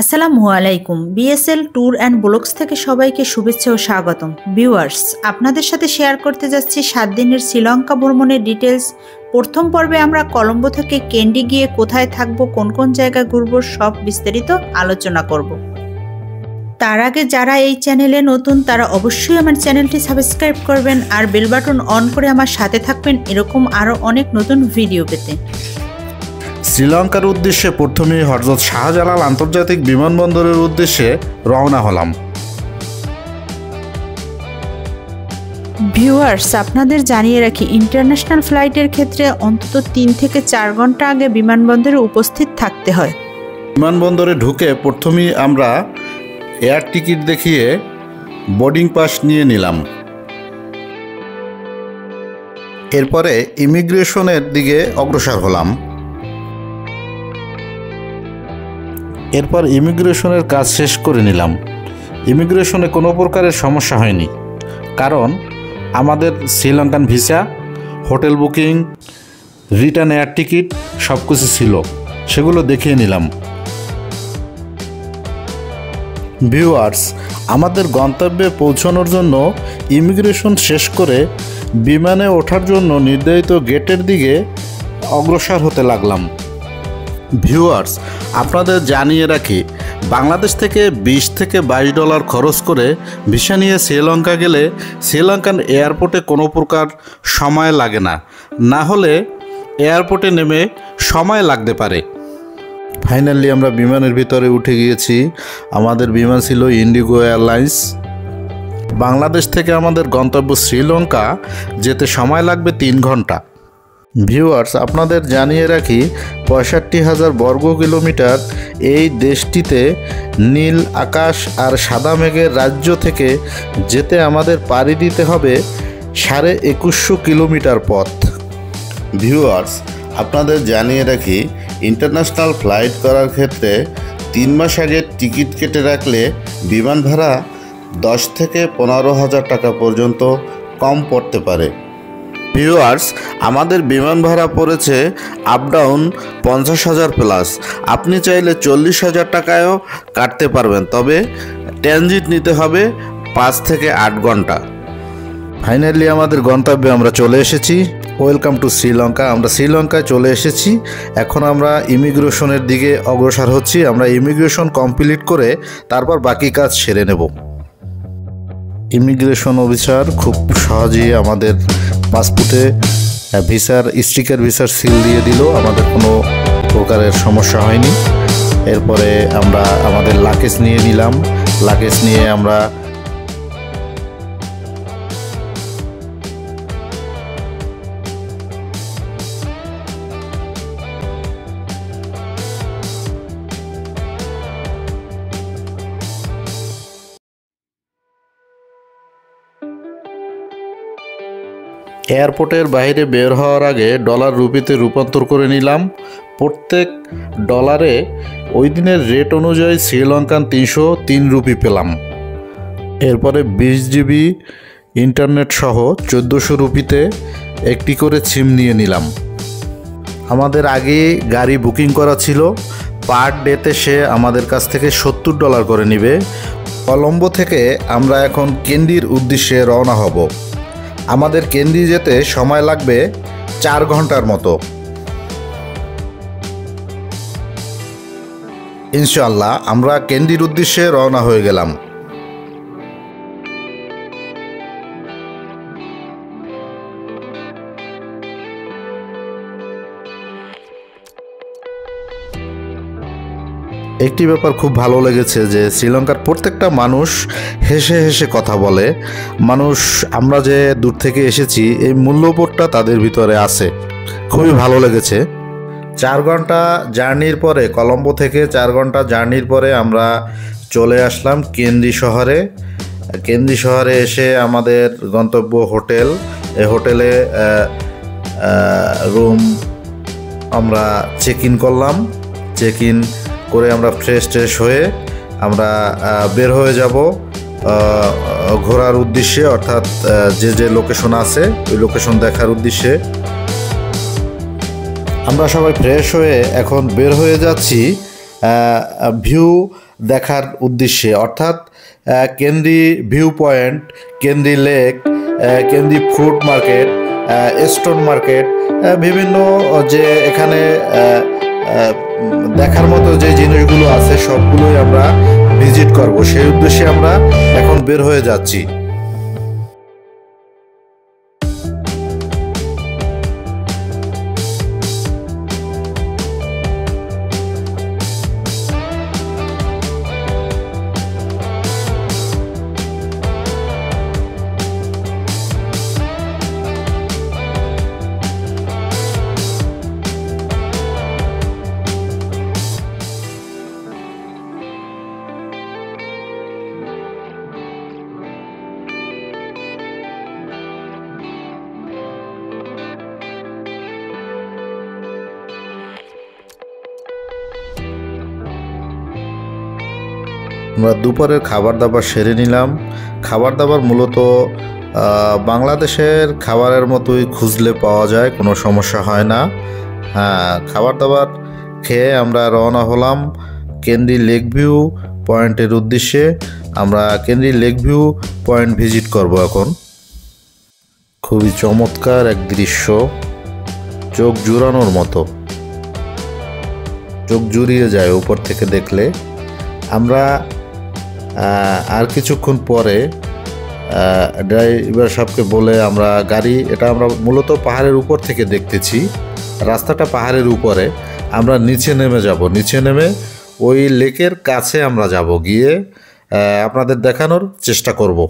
আসসালামু আলাইকুম। BSL tour and blogs থেকে সবাইকে শুভেচ্ছা ও স্বাগতম। ভিউয়ার্স, আপনাদের সাথে শেয়ার করতে যাচ্ছি 7 দিনের শ্রীলঙ্কা ভ্রমণের ডিটেলস। প্রথম পর্বে আমরা কলম্বো থেকে কেন্ডি গিয়ে কোথায় থাকবো, কোন কোন জায়গায় ঘুরবো, সব বিস্তারিত আলোচনা করব। তার আগে যারা এই চ্যানেলে নতুন তারা অবশ্যই আমার চ্যানেলটি সাবস্ক্রাইব করবেন আর বেল বাটন অন করে আমার সাথে থাকবেন এরকম আরও অনেক নতুন ভিডিও পেতে। শ্রীলঙ্কার উদ্দেশ্যে প্রথমে হযরত শাহজালাল আন্তর্জাতিক বিমানবন্দরের উদ্দেশ্যে রওনা হলাম। ভিউয়ার্স, আপনাদের জানিয়ে রাখি, ইন্টারন্যাশনাল ফ্লাইটের ক্ষেত্রে অন্তত 3 থেকে 4 ঘন্টা আগে বিমানবন্দরে উপস্থিত থাকতে হয়। বিমানবন্দরে ঢুকে প্রথমেই আমরা এয়ার টিকিট দেখিয়ে বোর্ডিং পাস নিয়ে নিলাম। এরপরে ইমিগ্রেশনের দিকে অগ্রসর হলাম। এরপর ইমিগ্রেশনের কাজ শেষ করে নিলাম। ইমিগ্রেশনে কোনো প্রকারের সমস্যা হয়নি, কারণ আমাদের Sri Lankan visa, hotel booking, return air ticket সব কিছু ছিল, সেগুলো দেখিয়ে নিলাম। ভিউয়ার্স, আমাদের গন্তব্যে পৌঁছানোর জন্য ইমিগ্রেশন শেষ করে বিমানে ওঠার জন্য নির্ধারিত গেটের দিকে অগ্রসর হতে লাগলাম। ভিউয়ার্স, আপনাদের জানিয়ে রাখি, বাংলাদেশ থেকে 20 থেকে $22 খরচ করে ভিসা নিয়ে শ্রীলঙ্কা গেলে শ্রীলঙ্কান এয়ারপোর্টে কোনো প্রকার সময় লাগে না, না হলে এয়ারপোর্টে নেমে সময় লাগতে পারে। ফাইনালি আমরা বিমানের ভিতরে উঠে গিয়েছি। আমাদের বিমান ছিল ইন্ডিগো এয়ারলাইন্স। বাংলাদেশ থেকে আমাদের গন্তব্য শ্রীলঙ্কা যেতে সময় লাগবে 3 ঘন্টা। ভিউয়ার্স, আপনাদের জানিয়ে রাখি, 65,000 বর্গ কিলোমিটার এই দেশটিতে নীল আকাশ আর সাদা মেঘের রাজ্য থেকে যেতে আমাদের পাড়ি দিতে হবে 2150 কিলোমিটার পথ। ভিউয়ার্স, আপনাদের জানিয়ে রাখি, ইন্টারন্যাশনাল ফ্লাইট করার ক্ষেত্রে 3 মাস আগে টিকিট কেটে রাখলে বিমান ভাড়া 10 থেকে 15,000 টাকা পর্যন্ত কম পড়তে পারে। ভিউয়ার্স, আমাদের বিমান ভাড়া পড়েছে আপ ডাউন 50,000 প্লাস। আপনি চাইলে 40,000 টাকায়ও কাটতে পারবেন, তবে ট্রানজিট নিতে হবে 5 থেকে 8 ঘন্টা। ফাইনালি আমাদের গন্তব্যে আমরা চলে এসেছি। Welcome to Sri Lanka. আমরা শ্রীলঙ্কায় চলে এসেছি। এখন আমরা ইমিগ্রেশনের দিকে অগ্রসর হচ্ছি। আমরা ইমিগ্রেশন কমপ্লিট করে তারপর বাকি কাজ সেরে নেব। ইমিগ্রেশন অফিসার খুব সহজেই আমাদের পাসপোর্টে ভিসার স্টিকার, ভিসার সিল দিয়ে দিল। আমাদের কোনো প্রকারের সমস্যা হয়নি। এরপরে আমরা আমাদের লাগেজ নিয়ে নিলাম। লাগেজ নিয়ে আমরা এয়ারপোর্টের বাইরে বের হওয়ার আগে ডলার রুপিতে রূপান্তর করে নিলাম। প্রত্যেক ডলারে ওই দিনের রেট অনুযায়ী শ্রীলঙ্কান 303 রুপি পেলাম। এরপরে 20 জিবি ইন্টারনেট সহ 1400 রুপিতে একটি করে সিম নিয়ে নিলাম। আমাদের আগে গাড়ি বুকিং করা ছিল। পার ডেতে সে আমাদের কাছ থেকে $70 করে নেবে। কলম্বো থেকে আমরা এখন কেন্ডির উদ্দেশ্যে রওনা হব। আমাদের কেন্ডি যেতে সময় লাগবে 4 ঘন্টার মতো। ইনশাআল্লাহ আমরা কেন্ডির উদ্দেশ্যে রওনা হয়ে গেলাম। একটি ব্যাপার খুব ভালো লেগেছে যে শ্রীলঙ্কার প্রত্যেকটা মানুষ হেসে হেসে কথা বলে। মানুষ, আমরা যে দূর থেকে এসেছি এই মূল্যবোধটা তাদের ভিতরে আছে। খুবই ভালো লেগেছে। 4 ঘন্টা জার্নির পরে, কলম্বো থেকে 4 ঘন্টা জার্নির পরে আমরা চলে আসলাম কেন্দ্রি শহরে। কেন্দ্রি শহরে এসে আমাদের গন্তব্য হোটেল। এই হোটেলে রুম আমরা চেক ইন করলাম। চেক ইন করে আমরা ফ্রেশ হয়ে আমরা বের হয়ে যাব ঘোরার উদ্দেশ্যে, অর্থাৎ যে লোকেশন আছে ওই লোকেশন দেখার উদ্দেশ্যে। আমরা সবাই ফ্রেশ হয়ে এখন বের হয়ে যাচ্ছি ভিউ দেখার উদ্দেশ্যে, অর্থাৎ কেন্দ্রি ভিউ পয়েন্ট, কেন্দ্রি লেক, কেন্দ্রি ফ্রুট মার্কেট, স্টোন মার্কেট, বিভিন্ন যে এখানে দেখার মতো যে জিনিসগুলো আছে সবগুলোই আমরা ভিজিট করব। সেই উদ্দেশ্যে আমরা এখন বের হয়ে যাচ্ছি। আমরা দুপুরের খাবার দাবার সেরে নিলাম। খাবার দাবার মূলত বাংলাদেশের খাবারের মতোই খুঁজলে পাওয়া যায়, কোনো সমস্যা হয় না। খাবার দাবার খেয়ে আমরা রওনা হলাম কেন্দ্রি লেক ভিউ পয়েন্টের উদ্দেশ্যে। আমরা কেন্দ্রি লেক ভিউ পয়েন্ট ভিজিট করব এখন। খুবই চমৎকার এক দৃশ্য, চোখ জুড়ানোর মতো, চোখ জুড়িয়ে যায় উপর থেকে দেখলে। আমরা আর কিছুক্ষণ পরে ড্রাইভার সাহেবকে বলে আমরা এটা আমরা মূলত পাহাড়ের উপর থেকে দেখতেছি, রাস্তাটা পাহাড়ের উপরে। আমরা নিচে নেমে যাব, নিচে নেমে ওই লেকের কাছে আমরা যাব, গিয়ে আপনাদের দেখানোর চেষ্টা করব।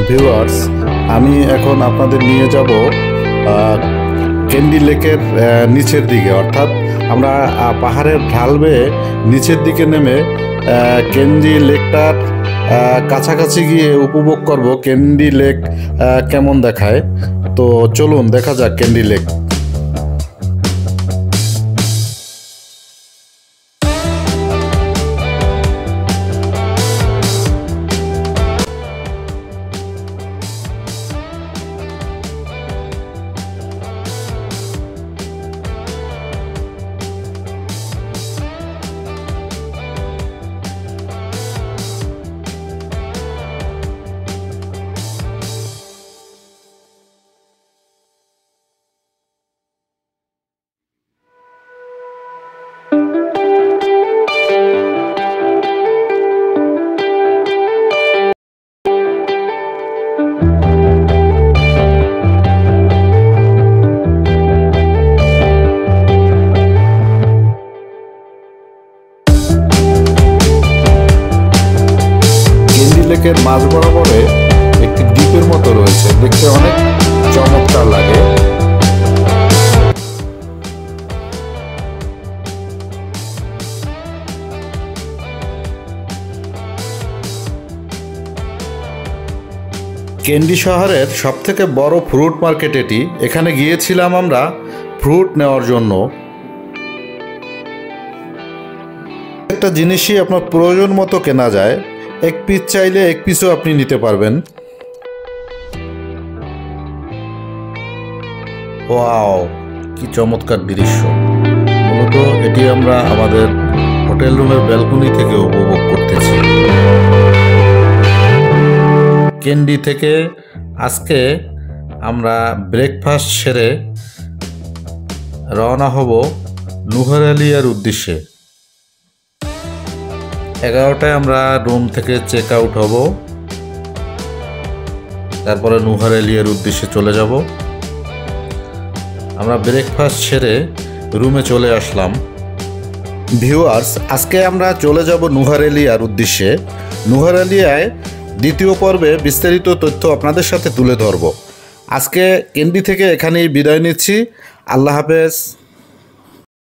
ভিউয়ার্স, আমি এখন আপনাদের নিয়ে যাব কেন্দ্রি লেকের নিচের দিকে, অর্থাৎ আমরা পাহাড়ের ঢাল বেয়ে নিচের দিকে নেমে কেন্দ্রি লেকটার কাছাকাছি গিয়ে উপভোগ করব কেন্দ্রি লেক কেমন দেখায়। তো চলুন দেখা যাক কেন্দ্রি লেক। লেকের মাঝ বরাবরে একটি দ্বীপের মতো রয়েছে, দেখতে অনেক চমৎকার লাগে। কেন্দ্রি শহরের সবথেকে বড় ফ্রুট মার্কেট এটি। এখানে গিয়েছিলাম আমরা ফ্রুট নেওয়ার জন্য। একটা জিনিসই আপনার প্রয়োজন মতো কেনা যায়, এক পিস চাইলে এক পিসও আপনি নিতে পারবেন। ওয়াও, কি চমৎকার দৃশ্য! মূলত এটি আমরা আমাদের হোটেল রুমের ব্যালকনি থেকে উপভোগ করতেছি। কেন্দ্রি থেকে আজকে আমরা ব্রেকফাস্ট সেরে রওনা হব নুহারালিয়ার উদ্দেশ্যে। 11টায় আমরা রুম থেকে চেক আউট হব। তারপরে নুহারেলিয়ার উদ্দেশ্যে চলে যাব। আমরা ব্রেকফাস্ট সেরে রুমে চলে আসলাম। ভিউয়ার্স, আজকে আমরা চলে যাব নুহারেলিয়ার উদ্দেশ্যে। নুহারেলিয়ায় দ্বিতীয় পর্বে বিস্তারিত তথ্য আপনাদের সাথে তুলে ধরব। আজকে ক্যান্ডি থেকে এখানেই বিদায় নিচ্ছি। আল্লাহ হাফেজ।